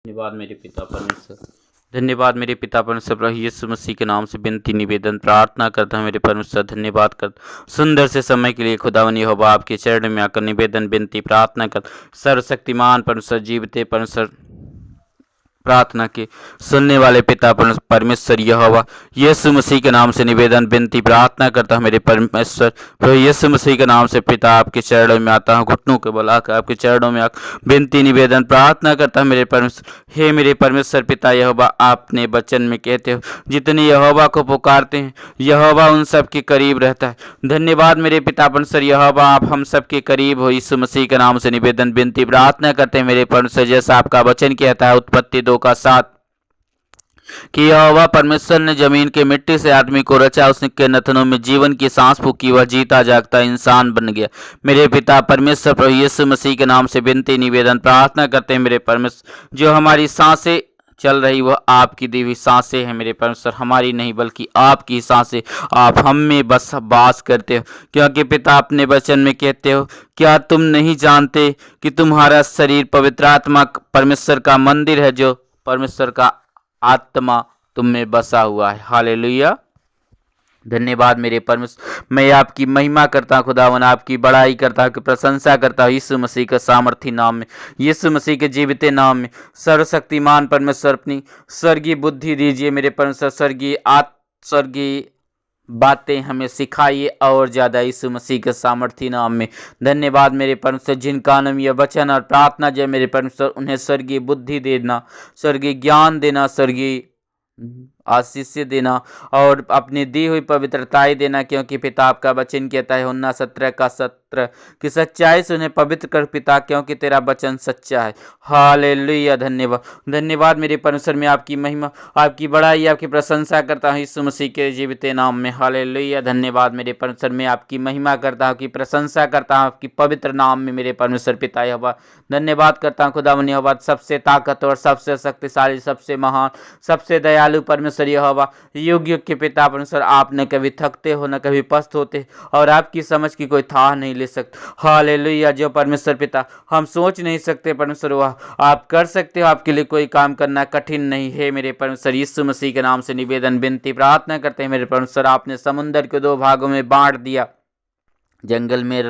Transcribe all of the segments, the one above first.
धन्यवाद मेरे पिता परमेश्वर। धन्यवाद मेरे पिता परमेश्वर, प्रभु यीशु मसीह के नाम से विनती निवेदन प्रार्थना करता हूँ मेरे परमेश्वर। धन्यवाद कर सुंदर से समय के लिए खुदावन यहोवा आपके चरण में आकर निवेदन विनती प्रार्थना कर सर्वशक्तिमान परमेश्वर, जीवते परमेश्वर, प्रार्थना के सुनने वाले पिता परमेश्वर यहोवा यीशु मसीह के नाम से निवेदन विनती प्रार्थना करता हूँ मेरे परमेश्वर। प्रभु यीशु मसीह के नाम से पिता आपके चरणों में आता हूँ, घुटनों के बल आकर आपके चरणों में आकर विनती निवेदन प्रार्थना करता हूँ मेरे परमेश्वर। हे मेरे परमेश्वर पिता यहोवा, आपने वचन में कहते हो जितने यहोवा को पुकारते हैं यहोवा उन सब के करीब रहता है। धन्यवाद मेरे पिता परमेश्वर यहोवा, आप हम सब के करीब हो। यीशु मसीह के नाम से निवेदन विनती प्रार्थना करते हैं मेरे परमेश्वर। जैसा आपका वचन कहता है उत्पत्ति 2:7 कि यहोवा परमेश्वर ने जमीन के मिट्टी से आदमी को रचा, उसके नथनों में जीवन की सांस फूकी, वह जीता जागता इंसान बन गया। मेरे पिता परमेश्वर, प्रभु यीशु मसीह के नाम से विनती निवेदन प्रार्थना करते हैं मेरे परमेश्वर। जो हमारी सांसें चल रही वह आपकी दी हुई सांसें हैं मेरे परमेश्वर, हमारी नहीं बल्कि आपकी सांसें। आप हम में बस वास करते हो, क्योंकि पिता अपने वचन में कहते हो, क्या तुम नहीं जानते कि तुम्हारा शरीर पवित्र आत्मा परमेश्वर का मंदिर है, जो परमेश्वर का आत्मा तुम में बसा हुआ है। हालेलुया। धन्यवाद मेरे परमेश्वर, मैं आपकी महिमा करता हूँ खुदावन, आपकी बड़ाई करता हूँ, प्रशंसा करता हूँ यीशु मसीह के सामर्थी नाम में, यीशु मसीह के जीवित नाम में। सर्वशक्तिमान परमेश्वर, अपनी स्वर्गीय बुद्धि दीजिए मेरे परमेश्वर, स्वर्गीय बातें हमें सिखाइए और ज़्यादा यीशु मसीह के सामर्थी नाम में। धन्यवाद मेरे परमेश्वर, जिन कानों में यह वचन और प्रार्थना जो मेरे परमेश्वर, उन्हें स्वर्गीय बुद्धि देना, स्वर्गीय ज्ञान देना, स्वर्गीय आशीष देना और अपनी दी हुई पवित्रताएं देना, क्योंकि पिता आपका वचन कहता है यूहन्ना 17:17 कि सच्चाई से उन्हें पवित्र कर पिता, क्योंकि तेरा वचन सच्चा है। हालेलुया। धन्यवाद मेरे परमेश्वर, में आपकी महिमा, आपकी बड़ाई, आपकी प्रशंसा करता हूँ यीशु मसीह के जीवित नाम में। हालेलुया। धन्यवाद मेरे परमेश्वर, में आपकी महिमा करता हूँ, की प्रशंसा करता हूँ आपकी पवित्र नाम में मेरे परमेश्वर पिता यहोवा। धन्यवाद करता हूँ खुदावन यहोवा, सबसे ताकतवर, सबसे शक्तिशाली, सबसे महान, सबसे दयालु परमेश्वर यहोवा, युग युग के पिता परमेश्वर। आप न कभी थकते हो न कभी पस्त होते, और आपकी समझ की कोई था नहीं ले सकता। हालेलुया। जो परमेश्वर पिता हम सोच नहीं सकते परमेश्वर, वह आप कर सकते हो। आपके लिए कोई काम करना कठिन नहीं है मेरे परमेश्वर। यीशु मसीह के नाम से निवेदन विनती प्रार्थना करते हैं मेरे परमेश्वर। आपने समुद्र को 2 भागों में बांट दिया, जंगल में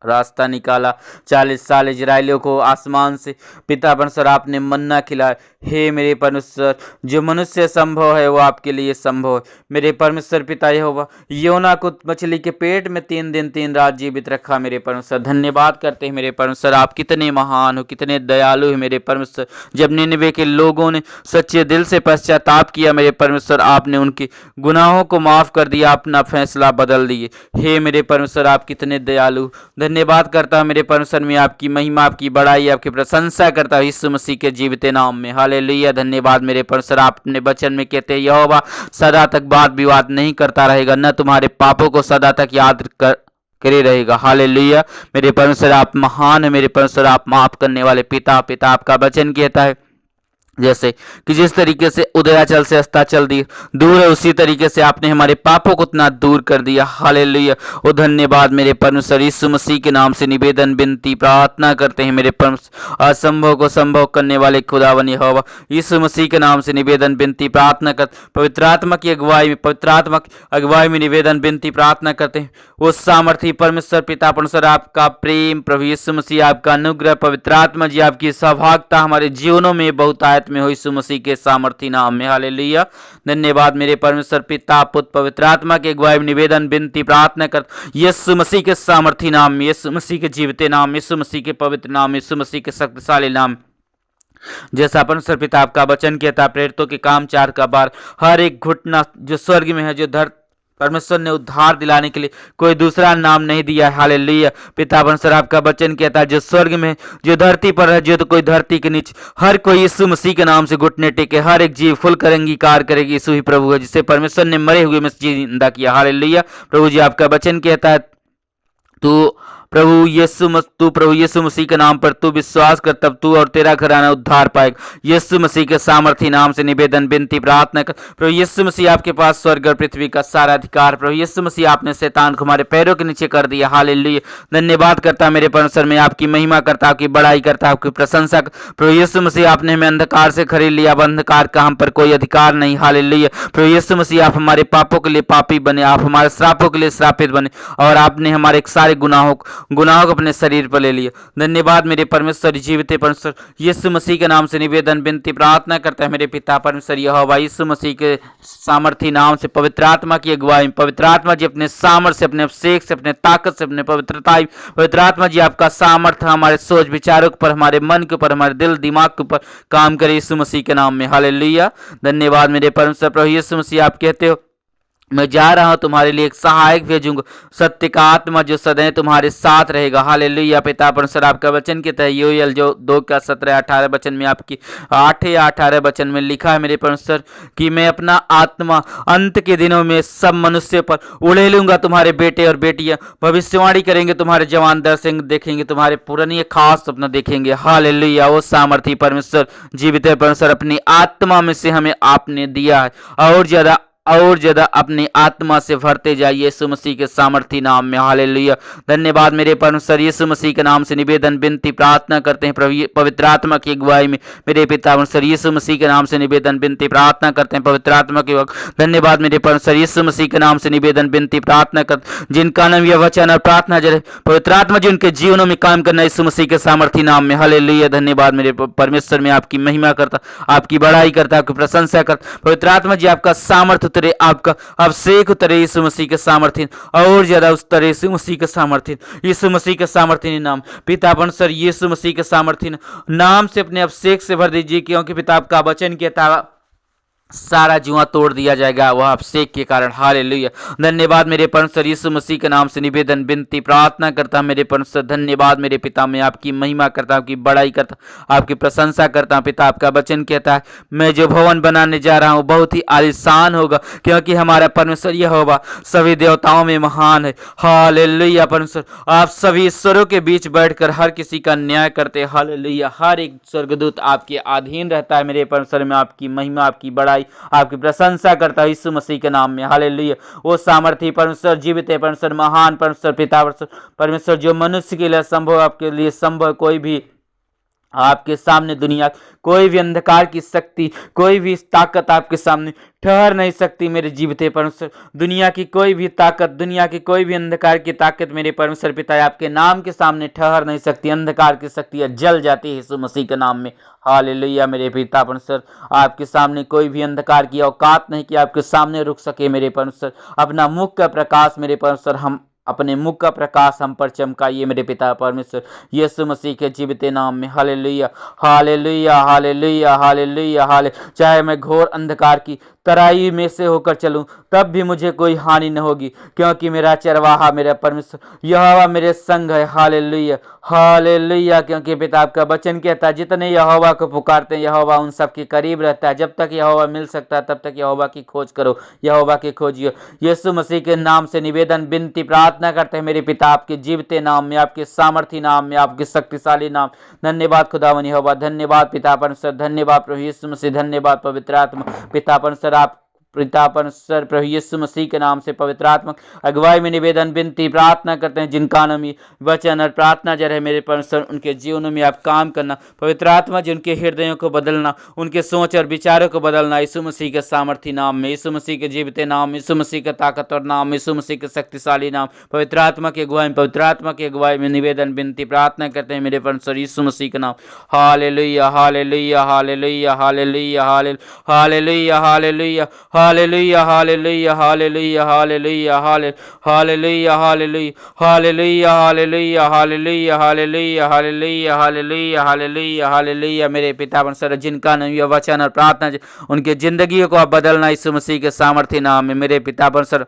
रास्ता निकाला, 40 साल इजराइलियों को आसमान से पिता परमेश्वर आपने मन्ना खिलाया। हे मेरे परमेश्वर, जो मनुष्य संभव है वो आपके लिए संभव है मेरे परमेश्वर पिता यहोवा। योना को मछली के पेट में 3 दिन 3 रात जीवित रखा मेरे परमेश्वर। धन्यवाद करते हैं मेरे परमेश्वर, आप कितने महान हो, कितने दयालु है मेरे परमेश्वर। जब निनवे के लोगों ने सच्चे दिल से पश्चाताप किया मेरे परमेश्वर, आपने उनके गुनाहों को माफ कर दिया, अपना फैसला बदल दिए। हे मेरे परमेश्वर, आप कितने दयालु। धन्यवाद करता हूँ मेरे परमेश्वर, में आपकी महिमा, आपकी बड़ाई, आपकी प्रशंसा करता हूँ यीशु मसीह के जीवित नाम में। हालेलुया। धन्यवाद मेरे परमेश्वर, आप अपने वचन में कहते हैं यहोवा सदा तक वाद विवाद नहीं करता रहेगा, न तुम्हारे पापों को सदा तक याद करे रहेगा। हालेलुया। मेरे परमेश्वर, आप महान है मेरे परमेश्वर, आप माफ करने वाले पिता आपका वचन कहता है जैसे कि जिस तरीके से उदयाचल से अस्ताचल दूर है, उसी तरीके से आपने हमारे पापों को उतना दूर कर दिया। हालेलुया। ओ धन्यवाद मेरे परमेश्वर, यीशु मसीह के नाम से निवेदन विनती प्रार्थना करते हैं मेरे परमेश्वर। असंभव को संभव करने वाले खुदावन यहोवा, यीशु मसीह के नाम से निवेदन विनती प्रार्थना कर पवित्र आत्मा की अगुवाई में निवेदन विनती प्रार्थना करते हैं। उस सामर्थी परमेश्वर पिता परमेश्वर, आपका प्रेम, प्रभु यीशु मसीह आपका अनुग्रह, पवित्र आत्मा जी आपकी सहभागिता हमारे जीवनों में बहुतायत में हो यीशु मसीह के सामर्थी नाम में। हालेलुया। धन्यवाद मेरे परमेश्वर पिता पुत्र पवित्र आत्मा के अगुवाई में निवेदन विनती प्रार्थना कर यीशु मसीह के सामर्थी नाम में, यीशु मसीह के जीवित नाम, यीशु मसीह के पवित्र नाम, यीशु मसीह के शक्तिशाली नाम। जैसा परमेश्वर पिता आपका वचन कहता, प्रेरितों के काम 4:12, हर एक घुटना जो स्वर्ग में है, जो परमेश्वर ने उद्धार दिलाने के लिए कोई दूसरा नाम नहीं दिया है। हालेलुया। पिता परमेश्वर आपका वचन कहता है जो स्वर्ग में, जो धरती पर है, जो तो कोई धरती के नीचे, हर कोई यीशु मसीह के नाम से घुटने टेके, हर एक जीव फुल कर अंगीकार करेगी यीशु ही प्रभु है, जिसे परमेश्वर ने मरे हुए में जिंदा किया। हालेलुया। प्रभु जी आपका वचन कहता है तू प्रभु यीशु मसीह के नाम पर तू विश्वास कर, तब तू और तेरा घराना उद्धार पाएगा। यीशु मसीह के सामर्थी नाम से निवेदन विनती प्रार्थना कर। प्रभु यीशु मसीह आपके पास स्वर्ग और पृथ्वी का सारा अधिकार। प्रभु यीशु मसीह आपने शैतान को हमारे पैरों के नीचे कर दिया। हालेलुया, धन्यवाद करता मेरे परमेश्वर, में आपकी महिमा करता, आपकी बड़ाई करता, आपकी प्रशंसा। प्रभु यीशु मसीह आपने हमें अंधकार से खरीद लिया, अब अंधकार का हम पर कोई अधिकार नहीं। हालेलुया, प्रभु यीशु मसीह आप हमारे पापों के लिए पापी बने, आप हमारे श्रापों के लिए श्रापित बने, और आपने हमारे सारे गुनाहों को अपने शरीर पर ले लिया। धन्यवाद मेरे परमेश्वर, जीवित परमेश्वर, यीशु मसीह के नाम से निवेदन विनती प्रार्थना करता है मेरे पिता परमेश्वर यहोवा, यीशु मसीह के सामर्थी नाम से, पवित्र आत्मा की अगुवाई में, पवित्र आत्मा जी अपने सामर्थ से, अपने अभिषेक से, अपने ताकत से, अपने पवित्रता, पवित्र आत्मा जी आपका सामर्थ हमारे सोच विचारों पर, हमारे मन के ऊपर, हमारे दिल दिमाग के ऊपर काम करे यीशु मसीह के नाम में। हालेलुया, धन्यवाद मेरे परमेश्वर। प्रभु यीशु मसीह आप कहते हो मैं जा रहा हूं, तुम्हारे लिए एक सहायक भेजूंगा, सत्य का आत्मा जो सदैव तुम्हारे साथ रहेगा। हालेलुया पिता परमेश्वर, आपका वचन के तहत योएल जो 2:17-18 वचन में, आपकी 8 या 18 वचन में लिखा है मेरे परमेश्वर कि मैं अपना आत्मा अंत के दिनों में सब मनुष्य पर उड़े लूंगा। तुम्हारे बेटे और बेटियां भविष्यवाणी करेंगे, तुम्हारे जवान दर्शन देखेंगे, तुम्हारे पुरानी खास सपना देखेंगे। हालेलुया, वो सामर्थी परमेश्वर, जीवित परमेश्वर, अपनी आत्मा में से हमें आपने दिया है, और ज्यादा अपनी आत्मा से भरते जाइए यीशु मसीह के सामर्थी नाम में। हालेलुया, धन्यवाद मेरे परमेश्वर, यीशु मसीह के नाम से निवेदन विनती प्रार्थना करते हैं प्रभु पवित्र आत्मा की अगुवाई में मेरे पिता परमेश्वर, यीशु मसीह के नाम से निवेदन विनती प्रार्थना करते हैं पवित्र आत्मा की। धन्यवाद मेरे परमेश्वर, यीशु मसीह के नाम से निवेदन विनती प्रार्थना कर, जिनका नाम यह वचन और प्रार्थना जरे पवित्र आत्मा जी उनके जीवनों में काम करना यीशु मसीह के सामर्थी नाम में। हालेलुया, धन्यवाद मेरे परमेश्वर, में आपकी महिमा करता, आपकी बड़ाई करता, आपकी प्रशंसा करता। पवित्र आत्मा जी आपका सामर्थ्य उतरे, आपका अभिषेक उतरे यीशु मसीह के सामर्थ्य, और ज्यादा उस तरह यीशु मसीह के सामर्थ्य, यीशु मसीह के सामर्थ्य नाम पिता परमेश्वर, यीशु मसीह के सामर्थ्य नाम से अपने अभिषेक से भर दीजिए, क्योंकि पिता आपका वचन कहता सारा जुआ तोड़ दिया जाएगा वह अभिषेक के कारण। हालेलुया, धन्यवाद मेरे परमेश्वर, यीशु मसीह के नाम से निवेदन विनती प्रार्थना करता मेरे परमेश्वर। धन्यवाद मेरे पिता, मैं आपकी महिमा करता, आपकी बड़ाई करता, आपकी प्रशंसा करता हूं। पिता आपका वचन कहता है मैं जो भवन बनाने जा रहा हूं बहुत ही आलीशान होगा, क्योंकि हमारा परमेश्वर यह होगा सभी देवताओं में महान है। हालेलुया परमेश्वर, आप सभी ईश्वरों के बीच बैठकर हर किसी का न्याय करते। हालेलुया, हर एक स्वर्गदूत आपके अधीन रहता है मेरे परमेश्वर, में आपकी महिमा, आपकी बड़ाई, आपकी प्रशंसा करता है यीशु मसीह के नाम में। हालेलुया, वो सामर्थी परमेश्वर, जीवित है परमेश्वर, महान परमेश्वर, पिता परमेश्वर, जो मनुष्य के लिए संभव आपके लिए संभव कोई भी आपके सामने दुनिया कोई भी अंधकार की शक्ति, कोई भी ताकत आपके सामने ठहर नहीं सकती मेरे जीवित परमेश्वर। दुनिया की कोई भी ताकत, दुनिया की कोई भी अंधकार की ताकत मेरे परमेश्वर पिता आपके नाम के सामने ठहर नहीं सकती। अंधकार की शक्तियां जल जाती है यीशु मसीह के नाम में। हालेलुया मेरे पिता परमेश्वर, आपके सामने कोई भी अंधकार की औकात नहीं कि आपके सामने रुक सके मेरे परमेश्वर। अपना मुख का प्रकाश मेरे परमेश्वर, हम अपने मुख का प्रकाश हम पर चमकाइए मेरे पिता परमेश्वर, यीशु मसीह के जीवित नाम में। हालेलुया, हालेलुया, हालेलुया, हालेलुया, हाले चाहे मैं घोर अंधकार की तराई में से होकर चलूं तब भी मुझे कोई हानि न होगी, क्योंकि मेरा चरवाहा मेरा परमेश्वर यहोवा मेरे संग है। हालेलुया, हालेलुया, क्योंकि पिता आपका वचन कहता है जितने यहोवा को पुकारते हैं यहोवा उन सब के करीब रहता है। जब तक यहोवा मिल सकता है तब तक यहोवा की खोज करो, यहोवा की खोजियो। यीशु मसीह के नाम से निवेदन विनती प्रार्थना करते हैं मेरे पिता, आपके जीवित नाम में, आपके सामर्थी नाम में, आपके शक्तिशाली नाम। धन्यवाद खुदावन यहोवा, धन्यवाद पिता परमेश्वर, धन्यवाद प्रभु यीशु मसीह, धन्यवाद पवित्र आत्मा पिता परमेश्वर, आप पिता परमेश्वर प्रभु यीशु मसीह के नाम से पवित्र आत्मा अगुवाई में निवेदन विनती प्रार्थना करते हैं, जिनका नाम वचन और प्रार्थना जर है मेरे परमेश्वर, उनके जीवनों में आप काम करना। पवित्र आत्मा जी उनके हृदयों को बदलना, उनके सोच और विचारों को बदलना यीशु मसीह के सामर्थी नाम में, यीशु मसीह के जीवित नाम, यीशु मसीह का ताकतवर नाम, यीशु मसीह के शक्तिशाली नाम। पवित्र आत्मा की अगुवाई में, पवित्र आत्मा की अगुवाई में निवेदन विनती प्रार्थना करते हैं मेरे परमेश्वर, यीशु मसीह के नाम। Hallelujah, hallelujah, hallelujah, hallelujah, hallelujah, hallelujah, hallelujah, hallelujah, hallelujah, hallelujah, hallelujah, hallelujah, hallelujah, hallelujah, hallelujah, hallelujah, hallelujah, hallelujah, hallelujah. मेरे पिता परमेश्वर, जिनका नाम यह वचन और प्रार्थना उनके जिंदगी को आप बदलना यीशु मसीह के सामर्थ्य नाम में। मेरे पिता परमेश्वर,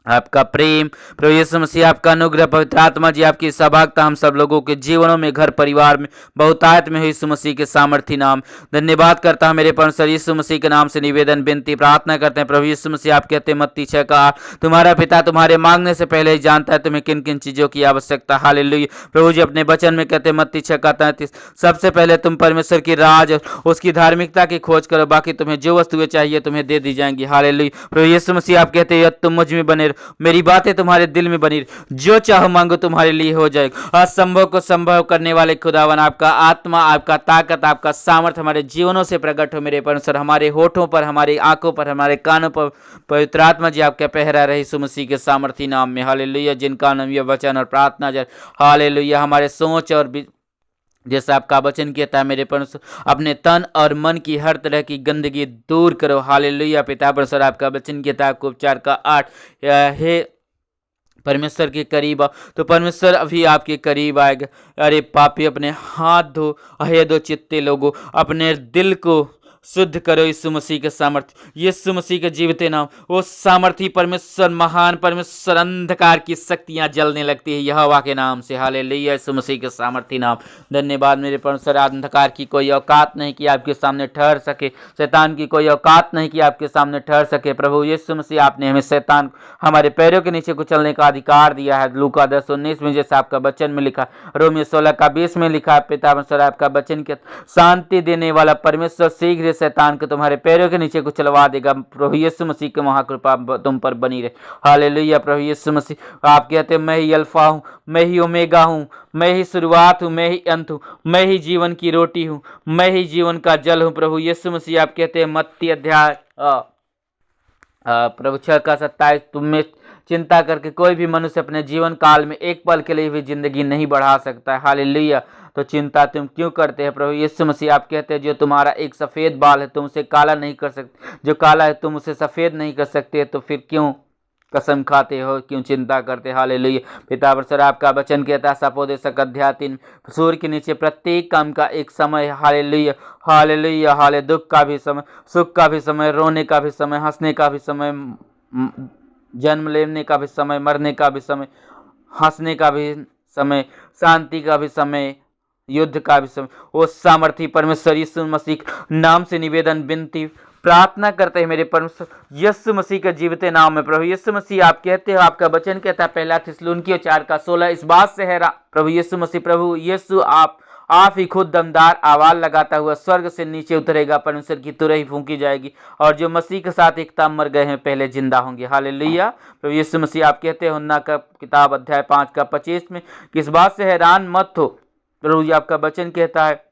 आपका प्रेम, प्रभु यीशु मसीह आपका अनुग्रह, पवित्र आत्मा जी आपकी सहभागिता हम सब लोगों के जीवनों में, घर परिवार में, बहुतायत में हुई यीशु मसीह के सामर्थी नाम। धन्यवाद करता हूं मेरे परमेश्वर यीशु मसीह के नाम से निवेदन विनती प्रार्थना करते हैं। प्रभु यीशु मसीह आप कहते हैं मत्ती 6 का 8, तुम्हारा पिता तुम्हारे मांगने से पहले ही जानता है तुम्हें किन किन चीजों की आवश्यकता। हालेलुया। प्रभु जी अपने वचन में कहते हैं मत्ती 6 का 33, सबसे पहले तुम परमेश्वर की राज और उसकी धार्मिकता की खोज करो, बाकी तुम्हें जो वस्तुएं चाहिए तुम्हें दे दी जाएंगी। हालेलुया। प्रभु यीशु मसीह आप कहते हैं तुम मुझ में बने, मेरी बातें तुम्हारे दिल में बनी, जो चाहो मांगो तुम्हारे लिए हो जाएगा। असंभव को संभव करने वाले खुदावन आपका आत्मा, आपका ताकत, आपका सामर्थ हमारे जीवनों से प्रकट हो मेरे परमेश्वर। हमारे होठों पर, हमारी आंखों पर, हमारे कानों पर पवित्र आत्मा जी आपका पहरा रहे यीशु मसीह के सामर्थी नाम में। हालेलुया। जिनका नाम यह वचन और प्रार्थना जय। हालेलुया। हमारे सोच और जैसा आपका वचन कहता है मेरे परमेश्वर, अपने तन और मन की हर तरह की गंदगी दूर करो। हालेलुया। पिता परमेश्वर आपका वचन कहता है आपको उपचार का 8, हे परमेश्वर के करीब आओ, तो परमेश्वर अभी आपके करीब आएगा। अरे पापी अपने हाथ धो, हे दो चित्ते लोगो, अपने दिल को शुद्ध करो यीशु मसीह के सामर्थ्य, यीशु मसीह के जीवते नाम। वो सामर्थी परमेश्वर, महान परमेश्वर, अंधकार की शक्तियां जलने लगती है यहोवा के नाम से। हालेलुया। यीशु मसीह के सामर्थी नाम। धन्यवाद मेरे परमेश्वर। अंधकार की कोई औकात नहीं कि आपके सामने ठहर सके, शैतान की कोई औकात नहीं कि आपके सामने ठहर सके। प्रभु यीशु मसीह आपने हमें शैतान हमारे पैरों के नीचे कुचलने का अधिकार दिया है। लूका 10:19 में जैसा आपका वचन में लिखा, रोमियो 16:20 में लिखा है। पिता परमेश्वर आपका वचन के शांति देने वाला परमेश्वर शीघ्र शैतान को तुम्हारे पैरों के नीचे कुचलवा देगा। प्रभु यीशु मसीह की महाकृपा तुम पर बनी रहे। हालेलुया। प्रभु यीशु मसीह आप कहते हैं मैं ही अल्फा हूँ, मैं ही ओमेगा हूँ, मैं ही शुरुआत हूँ, मैं ही अंत हूँ, मैं ही जीवन की रोटी हूँ, मैं ही जीवन का जल हूँ। प्रभु यीशु मसीह आप कहते हैं मत्ती अध्याय प्रभु 6:27, तुम में चिंता करके कोई भी मनुष्य अपने जीवन काल में एक पल के लिए भी जिंदगी नहीं बढ़ा सकता है। हालेलुया। तो चिंता तुम क्यों करते हैं? प्रभु यीशु मसीह आप कहते हैं जो तुम्हारा एक सफेद बाल है तुम उसे काला नहीं कर सकते, जो काला है तुम उसे सफेद नहीं कर सकते, तो फिर क्यों कसम खाते हो, क्यों चिंता करते? हालेलुया। पिता परमेश्वर आपका वचन कहता है सपोदेशक अध्याय 3, सूर्य के नीचे प्रत्येक काम का एक समय। हालेलुया। हालेलुया। हाले दुख का भी समय, सुख का भी समय, रोने का भी समय, हंसने का भी समय, जन्म लेने का भी समय, मरने का भी समय, हंसने का भी समय, शांति का भी समय, युद्ध का भी समय। वो सामर्थी परमेश्वर यीशु मसीह नाम से निवेदन विनती प्रार्थना करते हैं मेरे परमेश्वर यीशु मसीह के जीवते नाम में। प्रभु यीशु मसीह आप कहते हो, आपका वचन कहता है पहला थिस्सलुनीकियों 4:16, इस बात से है प्रभु यीशु मसीह, प्रभु यीशु आप ही खुद दमदार आवाज लगाता हुआ स्वर्ग से नीचे उतरेगा, परमेश्वर की तुरही फूंकी जाएगी और जो मसीह के साथ एकता मर गए हैं पहले जिंदा होंगे। हालेलुया। प्रभु यीशु मसीह आप कहते हैं हुन्ना का किताब अध्याय 5:25 में, किस बात से हैरान मत हो। प्रभु जी आपका वचन कहता है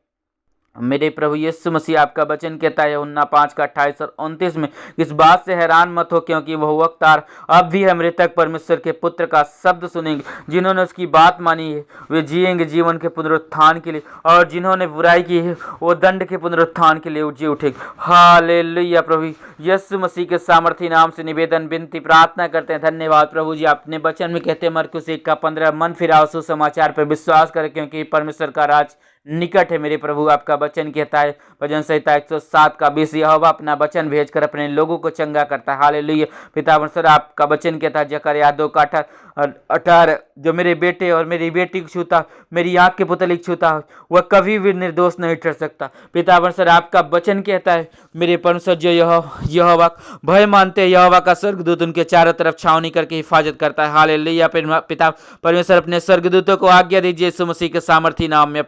मेरे प्रभु यीशु मसीह आपका वचन कहता है हुन्ना 5:28 और 29 में, इस बात से हैरान मत हो क्योंकि वह वक्त आ अब भी है मृतक परमेश्वर के पुत्र का शब्द सुनेंगे, जिन्होंने उसकी बात मानी है वे जिएंगे जीवन के पुनरुत्थान के लिए, और जिन्होंने बुराई की है वो दंड के पुनरुत्थान के लिए जी उठेंगे। हालेलुया। प्रभु यीशु मसीह के सामर्थी नाम से निवेदन विनती प्रार्थना करते हैं। धन्यवाद प्रभु जी। अपने वचन में कहते हैं मरकुस 1:15, मन फिराओ सुसमाचार पर विश्वास करें क्योंकि परमेश्वर का राज निकट है। मेरे प्रभु आपका वचन कहता है भजन संहिता 107:20, यहोवा अपना वचन भेजकर अपने लोगों को चंगा करता है। हालेलुया। पिता परमेश्वर आपका वचन कहता है जकरयाह 2:18, जो मेरे बेटे और मेरी बेटी को छूता, मेरी आंख के पुतली को छूता वह कभी भी निर्दोष नहीं ठहर सकता। पिता परमेश्वर आपका वचन कहता है मेरे परमेश्वर जो यहोवा भय मानते हैं, यहोवा का स्वर्गदूत उनके चारों तरफ छावनी करके हिफाजत करता है। हालेलुया। पिता परमेश्वर अपने स्वर्गदूतों को आज्ञा दीजिए यीशु मसीह के सामर्थी नाम में,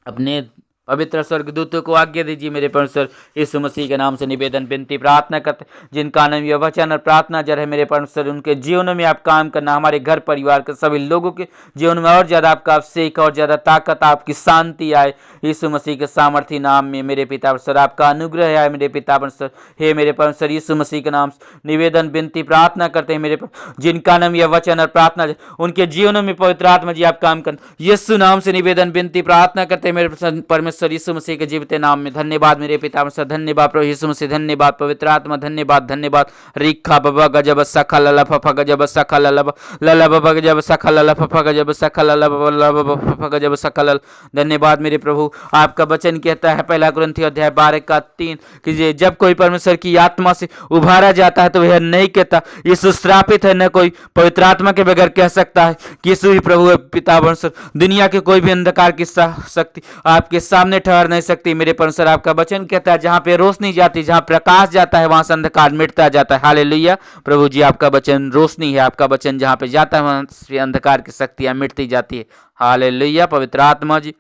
अपने पवित्र स्वर्गदूतों को आज्ञा दीजिए मेरे परमेश्वर यीशु मसीह के नाम से निवेदन विनती प्रार्थना करते जिनका नाम यह वचन और प्रार्थना जर है मेरे परमेश्वर, उनके जीवनों में आप काम करना, हमारे घर परिवार के सभी लोगों के जीवन में और ज़्यादा आपका अभिषेक और ज़्यादा ताकत, आपकी शांति आए यीशु मसीह के सामर्थी नाम में। मेरे पिता परमेश्वर आपका अनुग्रह आए मेरे पिता परमेश्वर, हे मेरे परमेश्वर यीशु मसीह के नाम से निवेदन विनती प्रार्थना करते हैं मेरे जिनका नाम यह वचन और प्रार्थना उनके जीवनों में पवित्र आत्मा जी आप काम करना, यीशु नाम से निवेदन विनती प्रार्थना करते हैं मेरे परमेश्वर परमेश्वर यीशु मसीह के जीवित नाम में। धन्यवाद मेरे पिता परमेश्वर, धन्यवाद प्रभु यीशु मसीह, धन्यवाद पवित्र आत्मा, धन्यवाद धन्यवाद। रिखा बबा गजब सखा लला फफा गजब सखा लला लला बबा गजब सखा लला फफा गजब सखा लला फफा गजब सखा लल। धन्यवाद मेरे प्रभु। आपका वचन कहता है 1 कुरिन्थियों अध्याय 12:3 कि जब कोई परमेश्वर की आत्मा से उभारा जाता है तो वह नहीं कहता यीशु श्रापित है, न कोई पवित्र आत्मा के बगैर कह सकता है कि यीशु ही प्रभु है। पिता परमेश्वर, दुनिया के कोई भी अंधकार की शक्ति आपके सामने ठहर नहीं सकती मेरे परमेश्वर। आपका वचन कहता है जहां पे रोशनी जाती, जहां प्रकाश जाता है, वहां से अंधकार मिटता जाता है। हालेलुया प्रभु जी, आपका वचन रोशनी है। आपका वचन जहां पे जाता है वहां से अंधकार की शक्तियां मिटती जाती है। हालेलुया पवित्र आत्मा जी,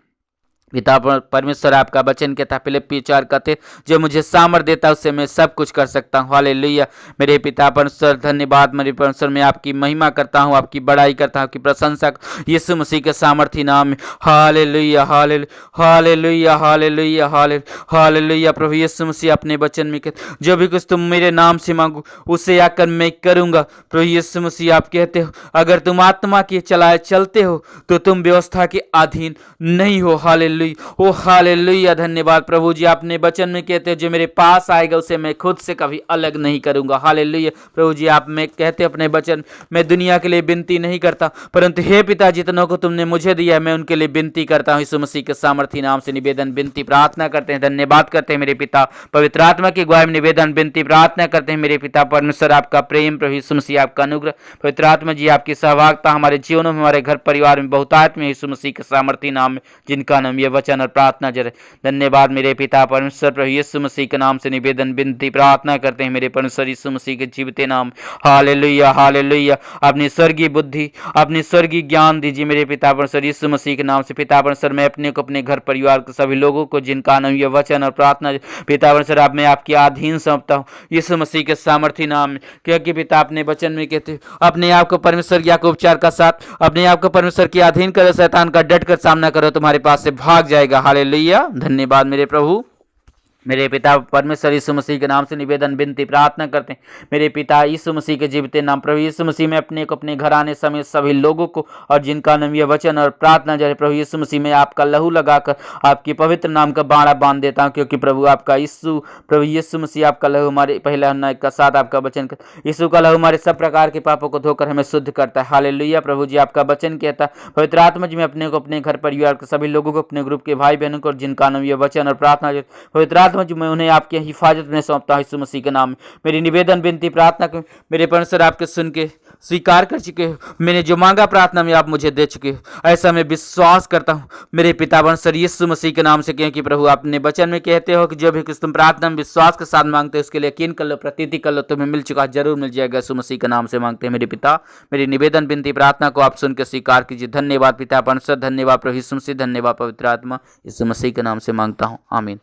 पिता परमेश्वर आपका वचन कहता है फिलिप्पी 4 कहते जो मुझे सामर्थ देता है उससे मैं सब कुछ कर सकता हूँ। हालेलुया मेरे पिता परमेश्वर, धन्यवाद मेरे परमेश्वर। मैं आपकी महिमा करता हूँ, आपकी बड़ाई करता हूँ, आपकी प्रशंसा यीशु मसीह के सामर्थी नाम में। हालेलुया हालेलुया हालेलुया हालेलुया प्रभु यीशु मसीह अपने वचन में कहते जो भी कुछ तुम मेरे नाम से मांगो उसे आकर मैं करूँगा। प्रभु यीशु मसीह आप कहते हो अगर तुम आत्मा के चलाए चलते हो तो तुम व्यवस्था के अधीन नहीं हो। हालेलुया ओ हालेलुया धन्यवाद प्रभु जी। आपने वचन में कहते हैं जो मेरे पास आएगा उसे मैं खुद से कभी अलग नहीं करूंगा। हालेलुया प्रभु जी, आप में कहते अपने वचन मैं दुनिया के लिए विनती नहीं करता परंतु हे पिता जितनों को तुमने मुझे दिया है मैं उनके लिए विनती करता हूँ। यीशु मसीह के सामर्थी नाम से निवेदन विनती प्रार्थना करते हैं, धन्यवाद करते हैं मेरे पिता। पवित्र आत्मा की अगुवाई में निवेदन विनती प्रार्थना करते हैं मेरे पिता परमेश्वर। आपका प्रेम प्रभु यीशु मसीह, आपका अनुग्रह पवित्र आत्मा जी, आपकी सहभागिता हमारे जीवनों में, हमारे घर परिवार में बहुतायत में यीशु मसीह के सामर्थी नाम में, जिनका नाम ये वचन और प्रार्थना जरे। धन्यवाद मेरे पिता परमेश्वर प्रभु यीशु मसीह के नाम से निवेदन विनती प्रार्थना करते हैं मेरे परमेश्वर यीशु मसीह के जीवित नाम। हालेलुया हालेलुया अपनी स्वर्गीय बुद्धि, अपनी स्वर्गीय ज्ञान दीजिए मेरे पिता परमेश्वर यीशु मसीह के नाम से। पिता परमेश्वर मैं अपने को, अपने घर परिवार के सभी लोगों को जिनका नाम ये वचन और प्रार्थना पिता परमेश्वर आप मैं आपके अधीन सौंपता हूँ यीशु मसीह के सामर्थी नाम में। क्योंकि पिता अपने वचन में कहते अपने आप को परमेश्वर या को उपचार का साथ अपने आप को परमेश्वर के अधीन करो, शैतान का डट कर सामना करो, तुम्हारे पास से भाग जाएगा। हालेलुया धन्यवाद मेरे प्रभु। मेरे पिता परमेश्वर यीशु मसीह के नाम से निवेदन विनती प्रार्थना करते हैं मेरे पिता यीशु मसीह के जीवित नाम। प्रभु यीशु मसीह में अपने को, अपने घराने समेत सभी लोगों को और जिनका नाम यह वचन और प्रार्थना जाए प्रभु यीशु मसीह में आपका लहू लगाकर आपके पवित्र नाम का बाड़ा बांध देता हूँ। क्योंकि प्रभु आपका प्रभु यीशु मसीह आपका लहू हमारे पहला अन्याय का साथ आपका वचन यीशु का लहू हमारे सब प्रकार के पापों को धोकर हमें शुद्ध करता है। हालेलुया प्रभु जी, आपका वचन कहता है पवित्र आत्मा जी में अपने को, अपने घर परिवार के सभी लोगों को, अपने ग्रुप के भाई बहनों को और जिनका नाम यह वचन और प्रार्थना पवित्र मैं उन्हें आपके हिफाजत में सौंपता हूं यीशु मसीह के नाम में। मेरी निवेदन विनती प्रार्थना को मेरे परमेश्वर आपके सुन के स्वीकार कर चुके हो। मैंने जो मांगा प्रार्थना में आप मुझे दे चुके हो, ऐसा मैं विश्वास करता हूं मेरे पिता परमेश्वर यीशु मसीह के नाम से। क्योंकि प्रभु आपने वचन में कहते हो कि जो भी कुछ तुम प्रार्थना में विश्वास के साथ मांगते हो उसके लिए यकीन कर लो, प्रतीति कर लो, तुम्हें मिल चुका, जरूर मिल जाएगा। यीशु मसीह के नाम से मांगते हैं मेरे पिता। मेरी निवेदन विनती प्रार्थना को आप सुन के स्वीकार कीजिए। धन्यवाद पिता परमेश्वर, धन्यवाद प्रभु यीशु मसीह, धन्यवाद पवित्र आत्मा, यीशु मसीह के नाम से मांगता हूँ, आमीन।